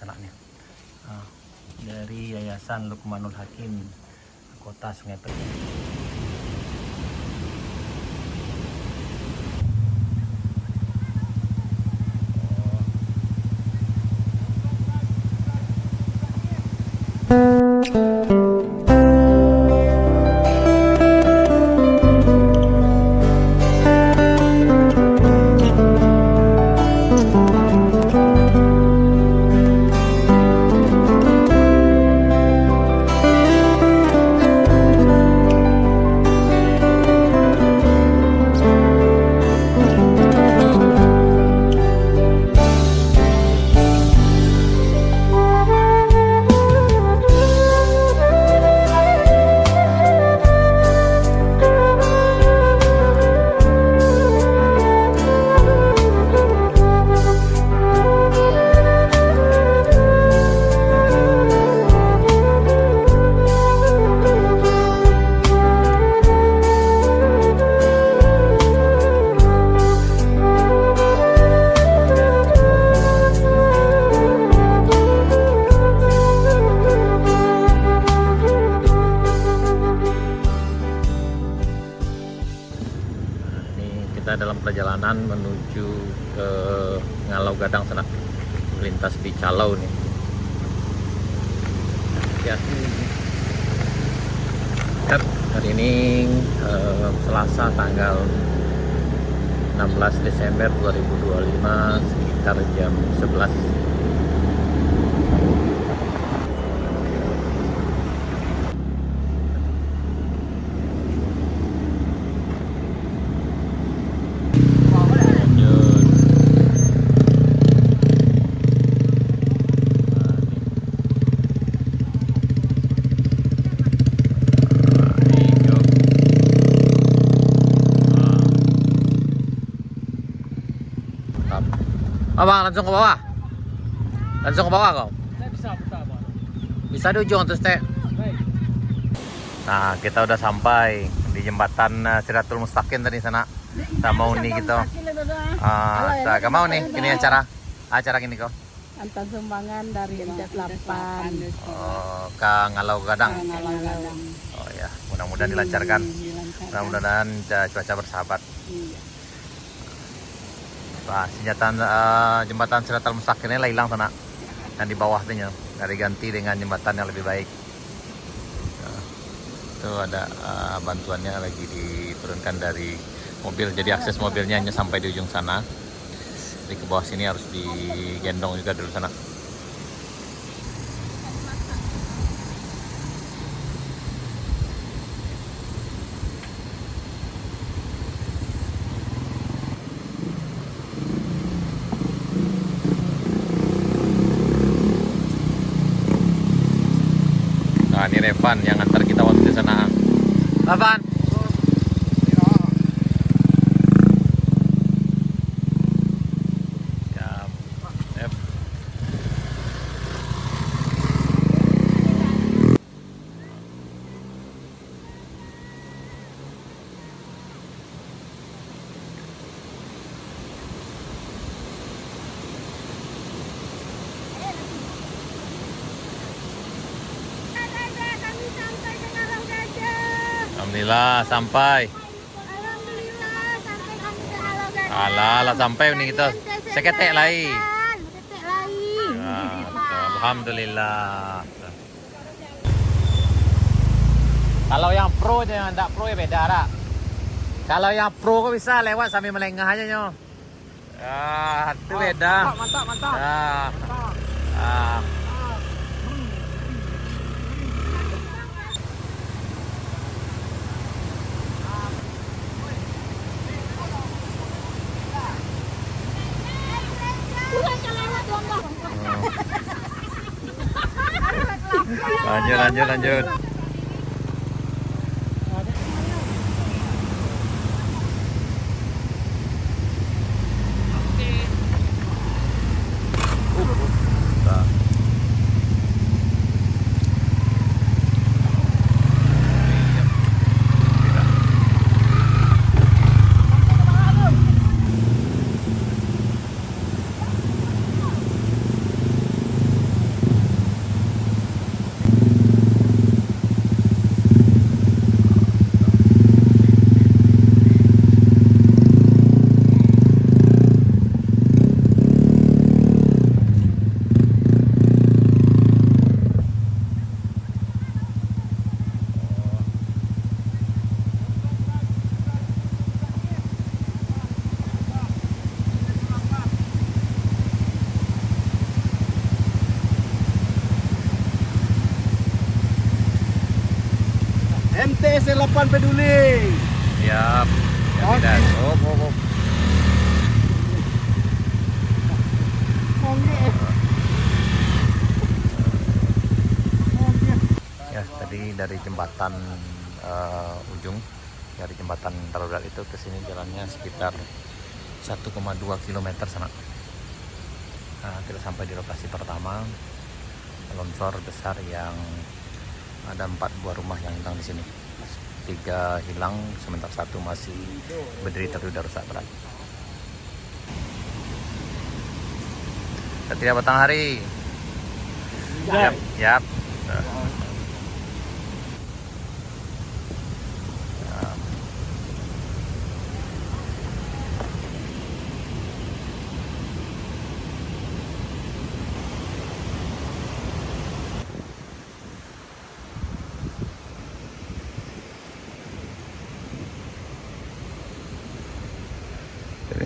sanaknya. Dari Yayasan Lukmanul Hakim Kota Sungai Petung. Dalam perjalanan menuju ke Ngalau Gadang sana, melintas di Calau nih. Ya, hari ini Selasa tanggal 16 Desember 2025 sekitar jam 11. Abang langsung ke bawah? Langsung ke bawah kau? Bisa, Bang. Bisa di ujung terus teh. Baik. Nah, kita udah sampai di jembatan Siratul Mustaqim tadi sana. Kita mau nih gitu. Kita mau nih, ini acara gini kau. Antar sumbangan dari MT8 ke Ngalau Gadang. Ngalau Gadang. Oh ya, mudah-mudahan dilancarkan. Mudah-mudahan cuaca bersahabat. Nah, jembatan Siratul Mustaqim ini lah hilang sana, dan di bawahnya dari ganti dengan jembatan yang lebih baik. Nah, itu ada bantuannya lagi diturunkan dari mobil, jadi akses mobilnya hanya sampai di ujung sana. Jadi ke bawah sini harus digendong juga dulu sana. Nah, ini Revan yang antar kita waktu di sana. Revan. Alhamdulillah sampai. Alhamdulillah sampai kami ke Ngalau Gadang. Alah sampai nih kita. Seketek lagi. Seketek lagi. Alhamdulillah. Kalau yang pro aja, yang tidak pro ya beda dah. Kalau yang pro kok bisa lewat sambil melengah aja nyo. Itu beda. Mantap. Lanjut. MTS 8 peduli. Siap. Ya, tidak. Oh. Ya, tadi dari jembatan ujung, dari jembatan darurat itu ke sini jalannya sekitar 1,2 km sana. Nah, kita sampai di lokasi pertama, longsor besar yang ada 4 buah rumah yang hilang di sini. 3 hilang, sementara 1 masih berdiri tapi udah rusak berat. Satria Batanghari. Yap.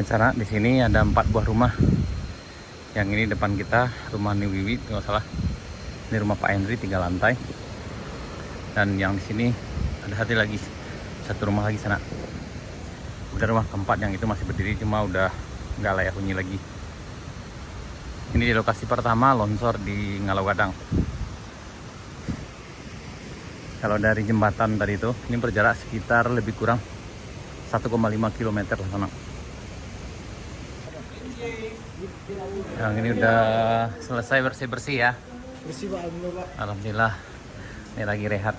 Sana di sini ada 4 buah rumah. Yang ini depan kita rumah New Wiwi, nggak salah. Ini rumah Pak Henry 3 lantai. Dan yang di sini ada satu rumah lagi sana. Udah rumah keempat yang itu masih berdiri, cuma udah nggak layak huni lagi. Ini di lokasi pertama longsor di Ngalau Gadang. Kalau dari jembatan tadi itu, ini berjarak sekitar lebih kurang 1,5 km lah sana. Yang ini udah selesai bersih-bersih ya. Bersih Pak, Pak. Alhamdulillah. Ini lagi rehat.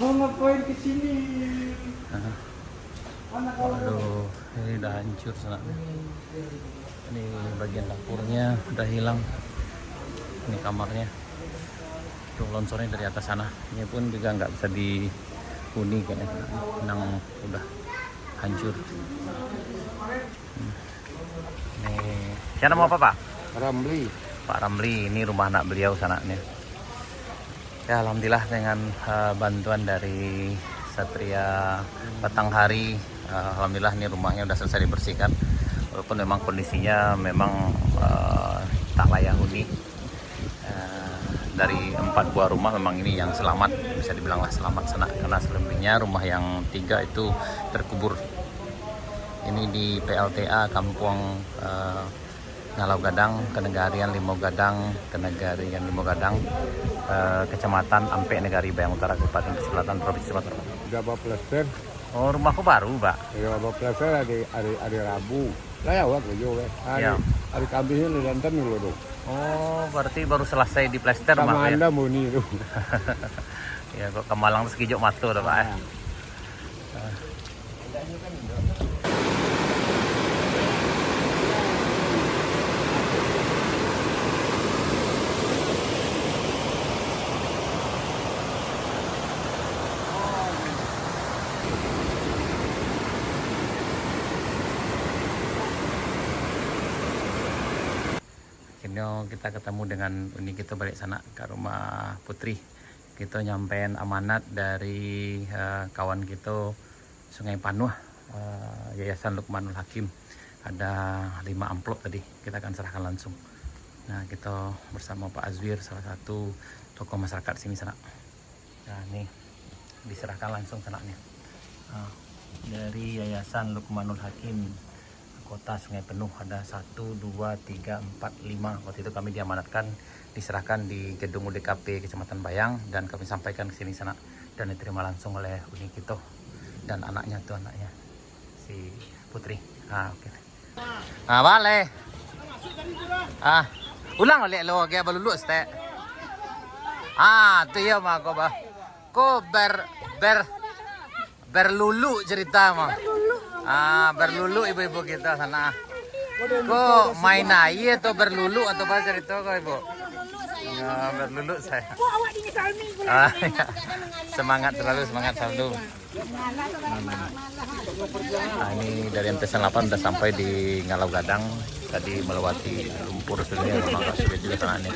Mau ngapain ke sini? Aduh, ini udah hancur sana. Ini bagian dapurnya udah hilang. Ini kamarnya. Tuh longsornya dari atas sana. Ini pun juga nggak bisa dihuni kayaknya. Nang udah hancur. Nih, siapa nama apa Pak? Ramli. Pak Ramli, ini rumah anak beliau sana nih. Ya alhamdulillah dengan bantuan dari Satria Batanghari, alhamdulillah ini rumahnya udah selesai dibersihkan. Walaupun memang kondisinya memang tak layak huni. Dari 4 buah rumah memang ini yang selamat, bisa dibilanglah selamat sana, karena selebihnya rumah yang 3 itu terkubur. Ini di PLTA Kampung Ngalau Gadang, Kenegarian Limau Gadang, Kecamatan Ampe Negari Bayang Utara, Kabupaten Selatan, Provinsi Sumatera Utara. Udah bawa plester. Oh, rumahku baru, Pak. Ya bawa plester hari Rabu. Lah ya waktu juga. Hari Kamis ini dantan dulu tuh. Oh, berarti baru selesai di plester rumah ya? Anda mau nih tuh. Ya, kok ke Malang terus kijok matu dah, Pak. Akhirnya kita ketemu dengan Uni, kita balik sana ke rumah Putri. Kita nyampein amanat dari kawan kita Sungai Panuh, Yayasan Lukmanul Hakim. Ada 5 amplop tadi, kita akan serahkan langsung. Nah, kita bersama Pak Azwir, salah satu tokoh masyarakat sini sana. Nah, ini diserahkan langsung sana nih. Dari Yayasan Lukmanul Hakim Kota Sungai Penuh, ada 1, 2, 3, 4, 5. Waktu itu kami diamanatkan, diserahkan di gedung UDKP Kecamatan Bayang, dan kami sampaikan ke sini sana dan diterima langsung oleh Uni Kito dan anaknya si Putri. Oke. Bale. Ulang oleh lo gaya balulu ste. Tu ya mah ko ba. Ko berlulu cerita mah. Berlulu ibu-ibu kita sana. Kok main air atau berlulu atau apa cerita kok ibu? Berlulu saya. Semangat selalu. Ini dari MTS 8 udah sampai di Ngalau Gadang. Tadi melewati lumpur sudah, memang agak sulit juga sana nih.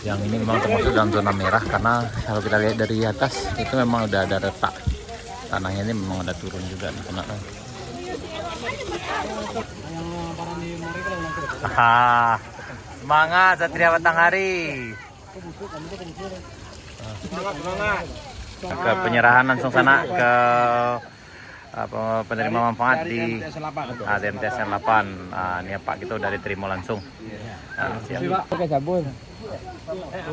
Yang ini memang termasuk dalam zona merah, karena kalau kita lihat dari atas itu memang udah ada retak. Tanahnya ini memang ada turun juga nih, semangat Satria Batanghari. Ke penyerahan langsung sana ke penerima manfaat di DMTS 8. Ini Pak gitu dari terima langsung. Siap. Pakai sabun.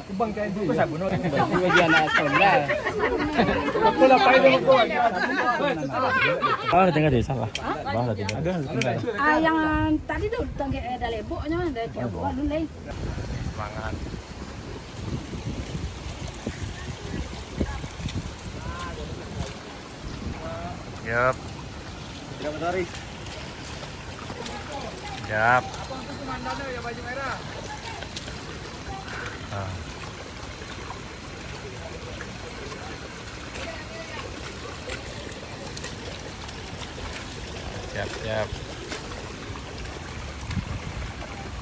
Kubang kayak itu sabun. Bagian nasional. Aku lapar itu aku. Oh, tinggal di salah. Bawah tinggal. Ada tinggal. Yang tadi tuh ada leboknya, ada coba dulu. Semangat. Yap. Yap. Siap, siap.